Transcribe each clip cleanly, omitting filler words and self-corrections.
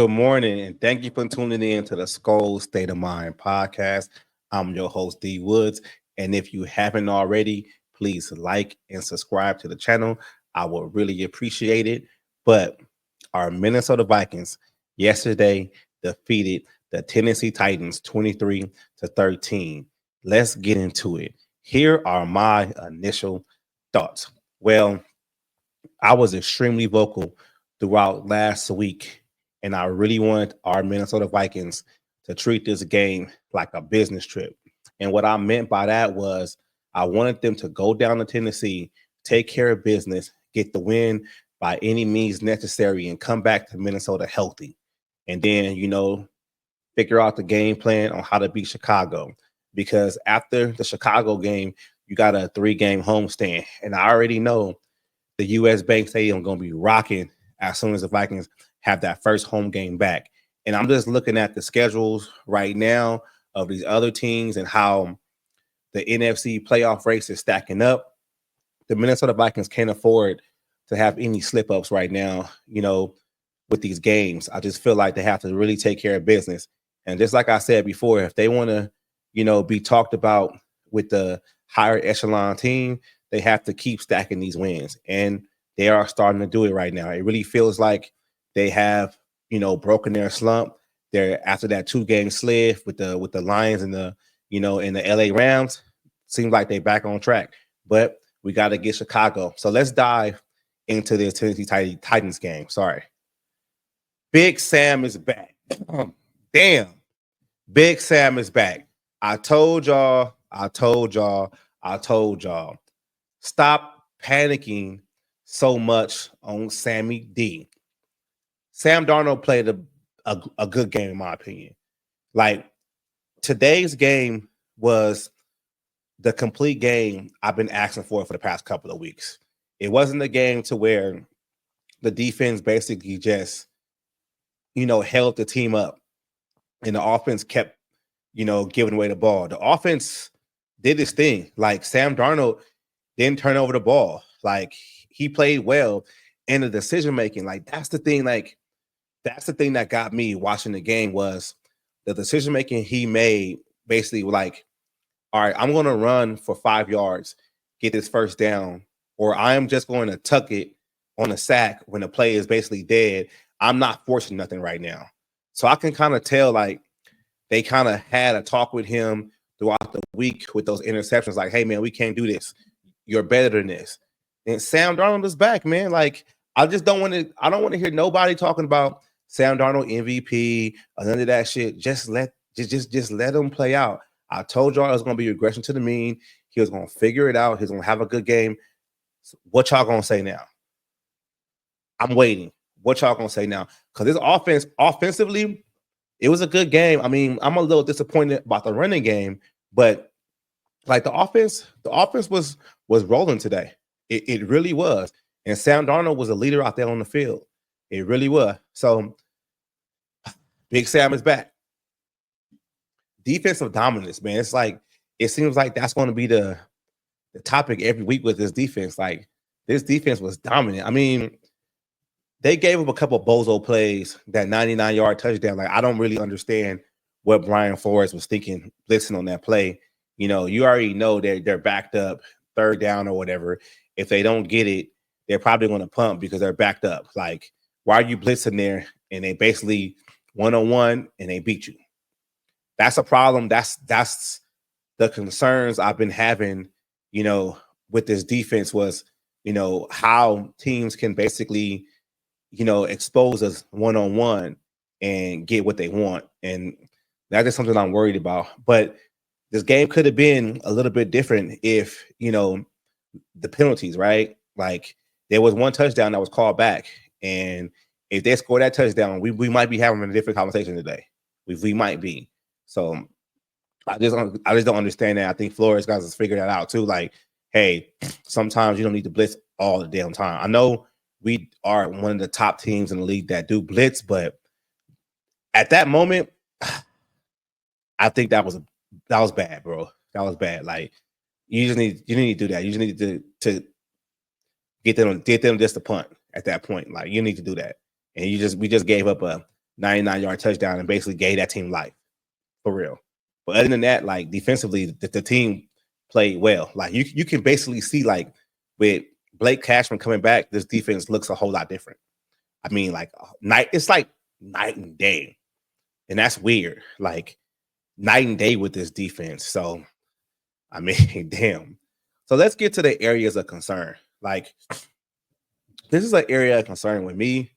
Good morning, and thank you for tuning in to the Skol State of Mind podcast. I'm your host, D Woods, and if you haven't already, please like and subscribe to the channel. I would really appreciate it. But our Minnesota Vikings yesterday defeated the Tennessee Titans 23-13. Let's get into it. Here are my initial thoughts. Well, I was extremely vocal throughout last week, and I really wanted our Minnesota Vikings to treat this game like a business trip. And what I meant by that was I wanted them to go down to Tennessee, take care of business, get the win by any means necessary, and come back to Minnesota healthy. And then, figure out the game plan on how to beat Chicago. Because after the Chicago game, you got a 3-game homestand. And I already know the U.S. Bank Stadium going to be rocking as soon as the Vikings have that first home game back. And I'm just looking at the schedules right now of these other teams and how the NFC playoff race is stacking up. The Minnesota Vikings can't afford to have any slip-ups right now, with these games. I just feel like they have to really take care of business. And just like I said before, if they want to, be talked about with the higher echelon team, they have to keep stacking these wins. And they are starting to do it right now. It really feels like they have, broken their slump. They're after that 2-game slid with the Lions and the, and the LA Rams. Seems like they're back on track. But we got to get Chicago. So let's dive into this Tennessee Titans game. Sorry. Big Sam is back. Damn. Big Sam is back. I told y'all. Stop panicking so much on Sammy D. Sam Darnold played a good game, in my opinion. Like, today's game was the complete game I've been asking for the past couple of weeks. It wasn't a game to where the defense basically just, held the team up and the offense kept, giving away the ball. The offense did its thing. Like, Sam Darnold didn't turn over the ball. Like, he played well. And the decision making, that's the thing that got me watching the game was the decision making he made. Basically, like, all right, I'm going to run for 5 yards, get this first down, or I am just going to tuck it on a sack when the play is basically dead. I'm not forcing nothing right now. So I can kind of tell, like, they kind of had a talk with him throughout the week with those interceptions. Like, hey, man, we can't do this. You're better than this. And Sam Darnold is back, man. Like, I don't want to hear nobody talking about Sam Darnold MVP or none of that shit. Just let him play out. I told y'all it was going to be regression to the mean. He was going to figure it out. He's going to have a good game. So what y'all going to say now? I'm waiting. What y'all going to say now? Because this offensively, it was a good game. I mean, I'm a little disappointed about the running game, but like the offense was rolling today. It really was. And Sam Darnold was a leader out there on the field. It really was. So Big Sam is back. Defensive dominance, man. It's like it seems like that's going to be the topic every week with this defense. Like, this defense was dominant. I mean, they gave up a couple of bozo plays, that 99-yard touchdown. Like, I don't really understand what Brian Flores was thinking blitzing on that play. You already know they're backed up, third down or whatever. If they don't get it, they're probably going to punt because they're backed up. Like, why are you blitzing there? And they basically 1-on-1 and they beat you. That's a problem. That's the concerns I've been having, with this defense was, how teams can basically, expose us 1-on-1 and get what they want. And that is something I'm worried about. But this game could have been a little bit different if, the penalties, right? Like, there was one touchdown that was called back. And if they score that touchdown, we might be having a different conversation today. We might be. So I just don't understand that. I think Flores guys has figured that out too. Like, hey, sometimes you don't need to blitz all the damn time. I know we are one of the top teams in the league that do blitz, but at that moment, I think that was bad, bro. That was bad. Like, you just need to do that. You just need to get them just to punt at that point. Like, you need to do that. And we just gave up a 99-yard touchdown and basically gave that team life for real. But other than that, like defensively, the team played well. Like you can basically see like with Blake Cashman coming back, this defense looks a whole lot different. I mean, like it's like night and day, and that's weird. Like night and day with this defense. So, I mean, damn. So let's get to the areas of concern. Like this is an area of concern with me,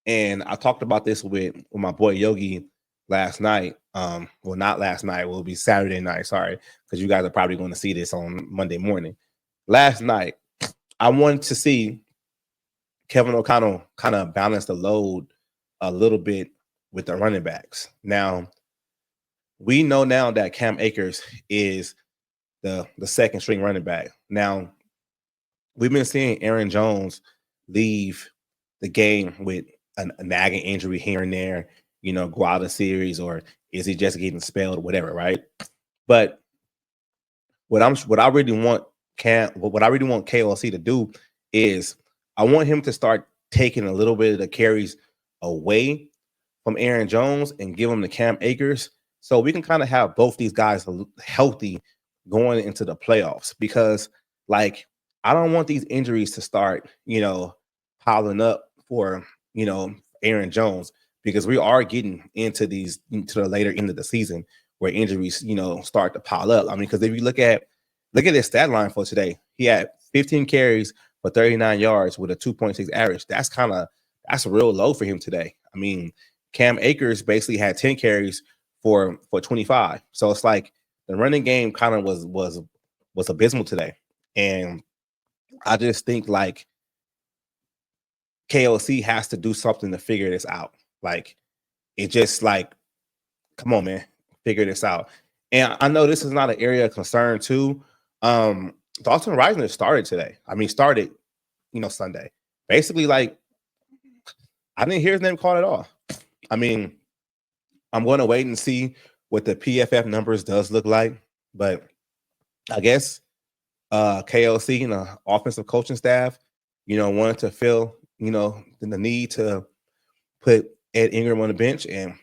and I talked about this with my boy Yogi last night. Well, not last night. It will be Saturday night. Sorry, because you guys are probably going to see this on Monday morning. Last night, I wanted to see Kevin O'Connell kind of balance the load a little bit with the running backs. Now, we know now that Cam Akers is the second string running back. Now, we've been seeing Aaron Jones leave the game with a nagging injury here and there, go out of series, or is he just getting spelled, whatever, right? But what I really want KLC to do is I want him to start taking a little bit of the carries away from Aaron Jones and give him to Cam Akers, so we can kind of have both these guys healthy going into the playoffs. Because like I don't want these injuries to start, piling up for Aaron Jones, because we are getting into the later end of the season where injuries start to pile up. I mean, because if you look at his stat line for today, he had 15 carries for 39 yards with a 2.6 average. That's real low for him today. I mean, Cam Akers basically had 10 carries for 25. So it's like the running game kind of was abysmal today. And I just think like KOC has to do something to figure this out. Like it just like, come on, man, figure this out. And I know this is not an area of concern too. Dalton Reisner started today. I mean, Sunday. Basically, like I didn't hear his name called at all. I mean, I'm going to wait and see what the PFF numbers does look like, but I guess KLC and the offensive coaching staff, wanted to feel, the need to put Ed Ingram on the bench, and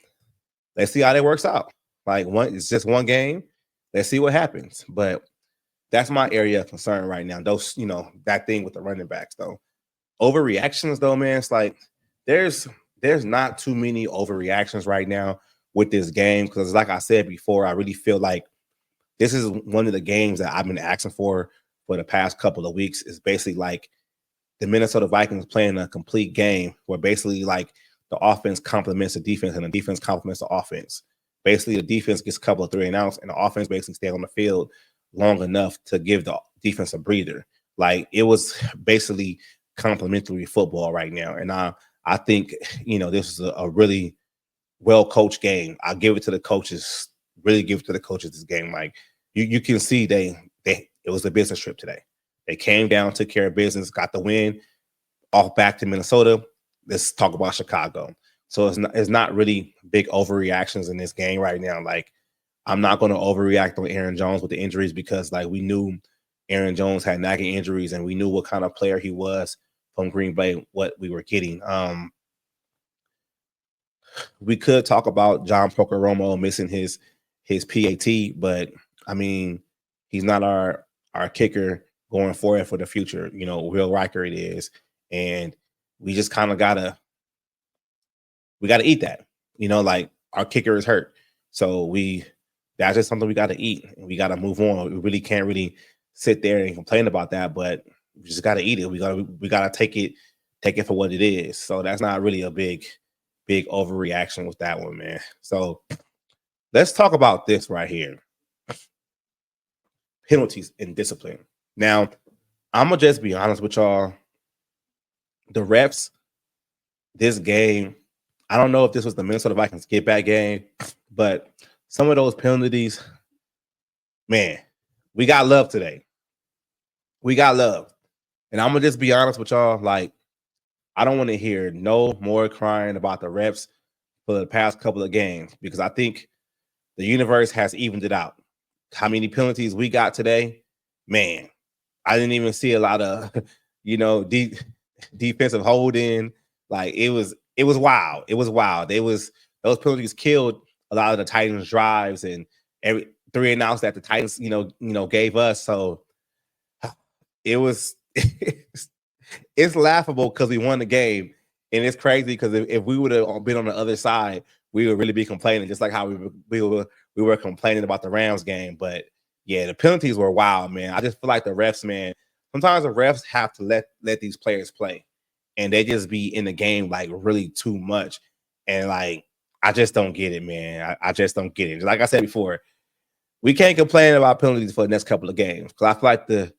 let's see how that works out. Like it's just one game. Let's see what happens. But that's my area of concern right now. Those, that thing with the running backs though. Overreactions though, man. It's like there's not too many overreactions right now with this game, because like I said before, I really feel like this is one of the games that I've been asking for the past couple of weeks. Is basically like the Minnesota Vikings playing a complete game where basically like the offense complements the defense and the defense complements the offense. Basically, the defense gets a couple of 3 and outs, and the offense basically stays on the field long enough to give the defense a breather. Like it was basically complimentary football right now. And I think, this is a really well-coached game. I'll give it to the coaches, really give it to the coaches this game. Like you can see it was a business trip today. They came down, took care of business, got the win, off back to Minnesota. Let's talk about Chicago. So it's not really big overreactions in this game right now. Like I'm not going to overreact on Aaron Jones with the injuries, because like we knew Aaron Jones had nagging injuries, and we knew what kind of player he was from Green Bay, what we were getting. We could talk about John Pocoromo missing his PAT, but I mean, he's not our kicker going forward for the future. Will Riker it is, and we just kind of gotta eat that. Like our kicker is hurt, so that's just something we got to eat, and we got to move on. We really can't really sit there and complain about that, but we just got to eat it. We got to take it for what it is. So that's not really a big overreaction with that one, man. So let's talk about this right here. Penalties and discipline. Now, I'm going to just be honest with y'all. The refs, this game, I don't know if this was the Minnesota Vikings get back game, but some of those penalties, man, we got love today. We got love. And I'm going to just be honest with y'all. Like, I don't want to hear no more crying about the refs for the past couple of games, because I think the universe has evened it out. How many penalties we got today? Man, I didn't even see a lot of, defensive holding. Like it was wild. It was wild. those penalties killed a lot of the Titans' drives and every 3 and outs that the Titans, gave us. So it was it's laughable because we won the game, and it's crazy because if we would have been on the other side, we would really be complaining, just like how we were complaining about the Rams game. But yeah, the penalties were wild, man. I just feel like the refs, man. Sometimes the refs have to let these players play, and they just be in the game like really too much, and like I just don't get it, man. I just don't get it. Like I said before, we can't complain about penalties for the next couple of games because I feel like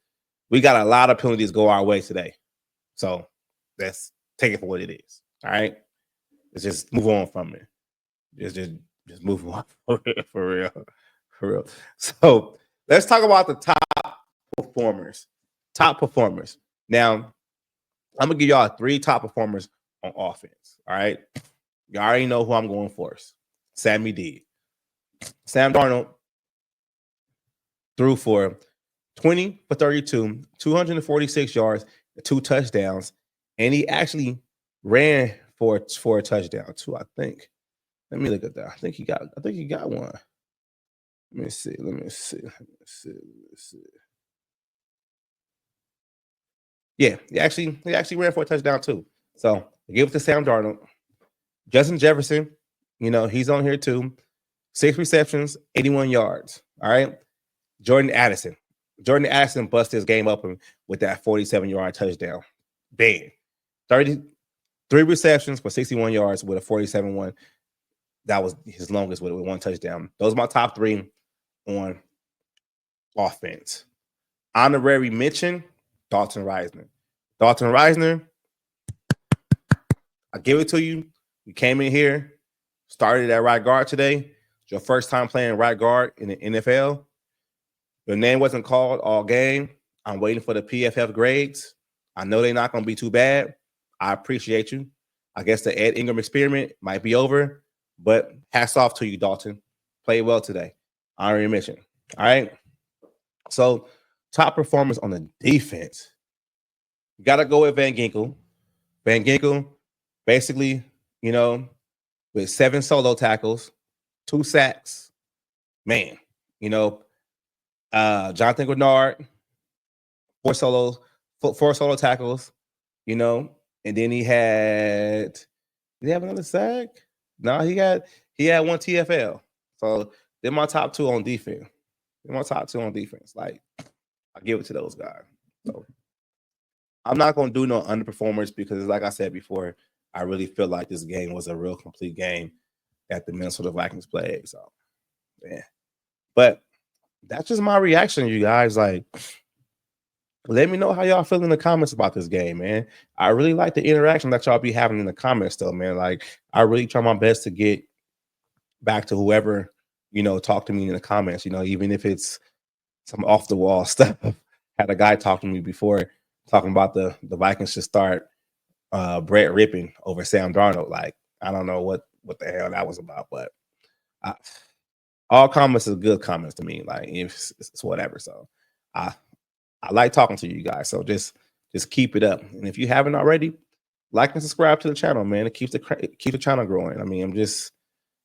we got a lot of penalties go our way today. So let's take it for what it is. All right. Let's just move on from it. Just move on for real. For real. So let's talk about the top performers. Top performers. Now, I'm gonna give y'all 3 top performers on offense. All right. You already know who I'm going for. Sammy D. Sam Darnold threw for 20 for 32, 246 yards, 2 touchdowns, and he actually ran for a touchdown too, I think. Let me look at that. I think he got one. Let me see. Yeah, he actually ran for a touchdown too. So I give it to Sam Darnold. Justin Jefferson, he's on here too. 6 receptions, 81 yards. All right. Jordan Addison busted his game up with that 47-yard touchdown. Bang. 33 receptions for 61 yards with a 47-1. That was his longest with 1 touchdown. Those are my top 3 on offense. Honorary mention, Dalton Reisner. Dalton Reisner, I give it to you. You came in here, started at right guard today. It's your first time playing right guard in the NFL. Your name wasn't called all game. I'm waiting for the PFF grades. I know they're not going to be too bad. I appreciate you. I guess the Ed Ingram experiment might be over, but hats off to you, Dalton. Played well today. Honorary mention. All right. So, top performers on the defense. You got to go with Van Ginkel. Van Ginkel, basically, with 7 solo tackles, 2 sacks. Man, Jonathan Grenard, 4 solo tackles, and then he had. Did he have another sack? No, he had 1 TFL. So they're my top 2 on defense. Like, I give it to those guys. So I'm not gonna do no underperformers because, like I said before, I really feel like this game was a real complete game that the Minnesota Vikings played. So, yeah. But that's just my reaction, you guys. Like, let me know how y'all feel in the comments about this game, man. I really like the interaction that y'all be having in the comments, though, man. Like, I really try my best to get back to whoever, talk to me in the comments, even if it's some off the wall stuff. Had a guy talk to me before talking about the Vikings should start Brett Rippin over Sam Darnold. Like, I don't know what the hell that was about, but all comments are good comments to me. Like, it's whatever. So I like talking to you guys. So just keep it up. And if you haven't already, like and subscribe to the channel, man. It keeps the channel growing. I mean, I'm just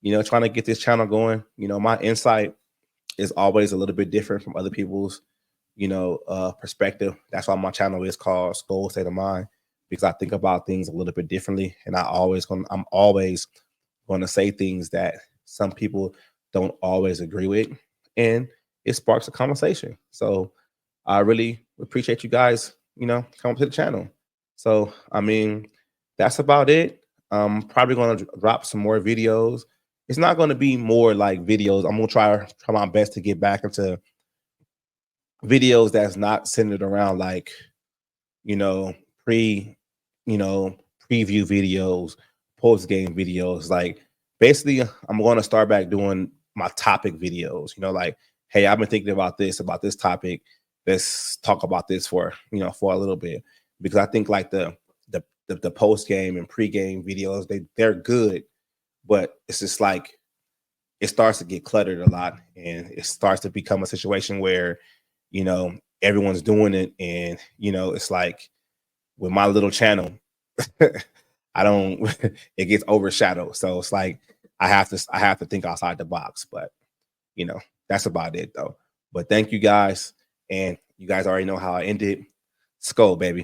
trying to get this channel going. My insight is always a little bit different from other people's perspective. That's why my channel is called Skol State of Mind, because I think about things a little bit differently, and I'm always going to say things that some people don't always agree with, and it sparks a conversation. So I really appreciate you guys, coming to the channel. So, I mean, that's about it. I'm probably going to drop some more videos. It's not going to be more like videos. I'm going to try my best to get back into videos that's not centered around like, preview videos, post game videos. Like, basically, I'm going to start back doing my topic videos. Like, hey, I've been thinking about this topic. Let's talk about this for a little bit, because I think like the post game and pre game videos, they're good, but it's just like it starts to get cluttered a lot, and it starts to become a situation where everyone's doing it, and it's like with my little channel, I don't it gets overshadowed. So it's like I have to think outside the box. But you know, that's about it though. But thank you guys, and you guys already know how I ended. Skol, baby.